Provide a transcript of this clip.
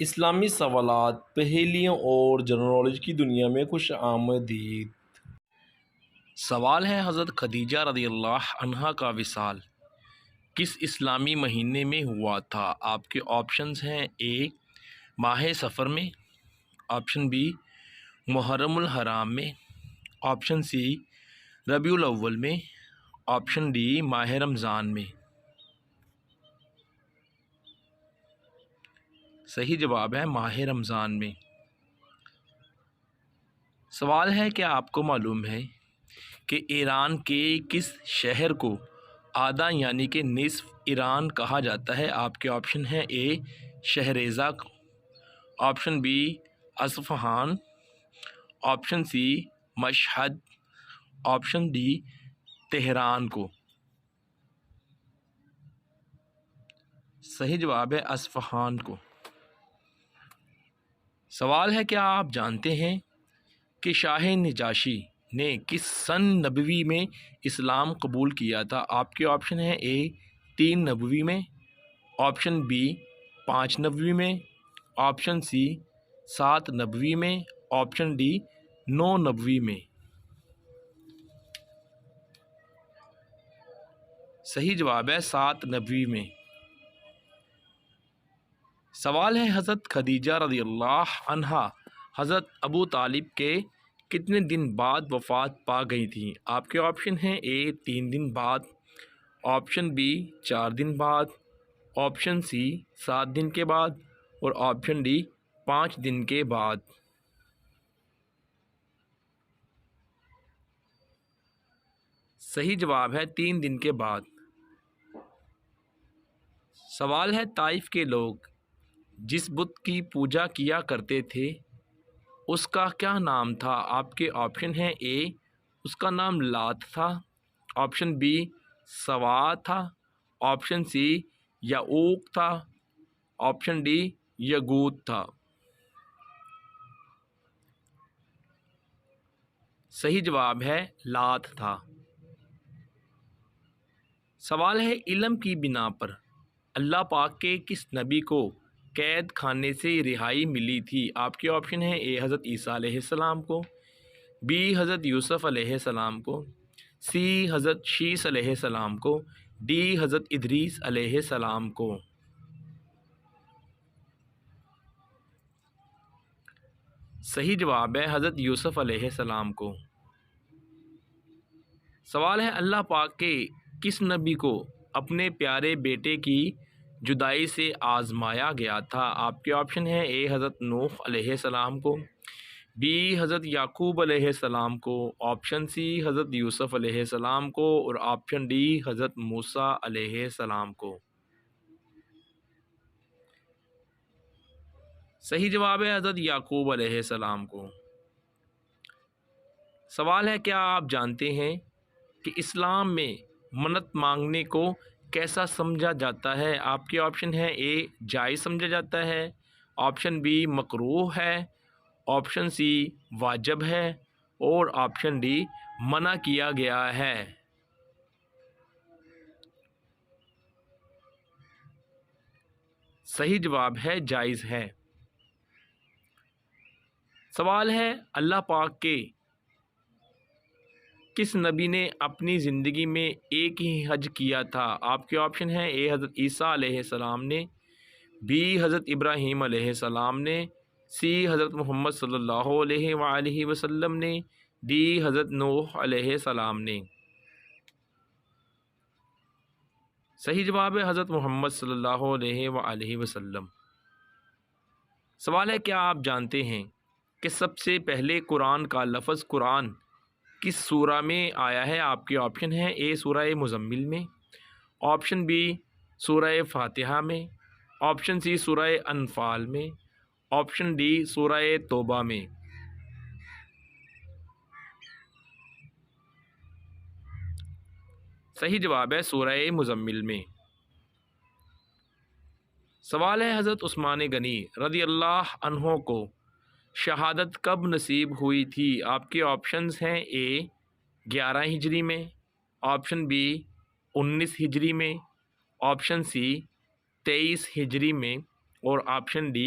اسلامی سوالات، پہیلیوں اور جنرل نالج کی دنیا میں خوش آمدید۔ سوال ہے، حضرت خدیجہ رضی اللہ عنہا کا وصال کس اسلامی مہینے میں ہوا تھا؟ آپ کے آپشنز ہیں: اے ماہ سفر میں، آپشن بی محرم الحرام میں، آپشن سی ربیع الاول میں، آپشن ڈی ماہ رمضان میں۔ صحیح جواب ہے ماہ رمضان میں۔ سوال ہے، کیا آپ کو معلوم ہے کہ ایران کے کس شہر کو آدھا یعنی کہ نصف ایران کہا جاتا ہے؟ آپ کے آپشن ہیں: A Shahreza, option B Isfahan, option C Mashhad, option D Tehran کو۔ صحیح جواب ہے اصفہان کو۔ سوال ہے، کیا آپ جانتے ہیں کہ شاہ نجاشی نے کس سن نبوی میں اسلام قبول کیا تھا؟ آپ کے آپشن ہیں: اے 3 نبوی میں، آپشن بی 5 نبوی میں، آپشن سی 7 نبوی میں، آپشن ڈی 9 نبوی میں۔ صحیح جواب ہے 7 نبوی میں۔ سوال ہے، حضرت خدیجہ رضی اللہ عنہا حضرت ابو طالب کے کتنے دن بعد وفات پا گئی تھیں؟ آپ کے آپشن ہیں: اے 3 دن بعد، آپشن بی 4 دن بعد، آپشن سی 7 دن کے بعد، اور آپشن ڈی 5 دن کے بعد۔ صحیح جواب ہے 3 دن کے بعد۔ سوال ہے، طائف کے لوگ جس بت کی پوجا کیا کرتے تھے اس کا کیا نام تھا؟ آپ کے آپشن ہیں: اے اس کا نام لات تھا، آپشن بی سوا تھا، آپشن سی یعوق تھا، آپشن ڈی یگوت تھا۔ صحیح جواب ہے لات تھا۔ سوال ہے، علم کی بنا پر اللہ پاک کے کس نبی کو قید خانے سے رہائی ملی تھی؟ آپ کے آپشن ہیں: اے حضرت عیسیٰ علیہ السلام کو، بی حضرت یوسف علیہ السلام کو، سی حضرت شیس علیہ السلام کو، ڈی حضرت ادریس علیہ السلام کو۔ صحیح جواب ہے حضرت یوسف علیہ السلام کو۔ سوال ہے، اللہ پاک کے کس نبی کو اپنے پیارے بیٹے کی جدائی سے آزمایا گیا تھا؟ آپ کے آپشن ہیں: اے حضرت نوح علیہ السلام کو، بی حضرت یعقوب علیہ السلام کو، آپشن سی حضرت یوسف علیہ السلام کو، اور آپشن ڈی حضرت موسیٰ علیہ السلام کو۔ صحیح جواب ہے حضرت یعقوب علیہ السلام کو۔ سوال ہے، کیا آپ جانتے ہیں کہ اسلام میں منت مانگنے کو کیسا سمجھا جاتا ہے؟ آپ کے آپشن ہیں: اے جائز سمجھا جاتا ہے، آپشن بی مکروہ ہے، آپشن سی واجب ہے، اور آپشن ڈی منع کیا گیا ہے۔ صحیح جواب ہے جائز ہے۔ سوال ہے، اللہ پاک کے کس نبی نے اپنی زندگی میں ایک ہی حج کیا تھا؟ آپ کے آپشن ہیں: اے حضرت عیسیٰ علیہ السلام نے، بی حضرت ابراہیم علیہ السلام نے، سی حضرت محمد صلی اللہ علیہ وآلہ وسلم نے، ڈی حضرت نوح علیہ السلام نے۔ صحیح جواب ہے حضرت محمد صلی اللہ علیہ وآلہ وسلم۔ سوال ہے، کیا آپ جانتے ہیں کہ سب سے پہلے قرآن کا لفظ قرآن کس سورہ میں آیا ہے؟ آپ کے آپشن ہیں: اے سورہ مزمل میں، آپشن بی سورہ فاتحہ میں، آپشن سی سورہ انفال میں، آپشن ڈی سورہ توبہ میں۔ صحیح جواب ہے سورہ مزمل میں۔ سوال ہے، حضرت عثمان غنی رضی اللہ عنہ کو شہادت کب نصیب ہوئی تھی؟ آپ کے آپشنز ہیں: اے 11 ہجری میں، آپشن بی 19 ہجری میں، آپشن سی 23 ہجری میں، اور آپشن ڈی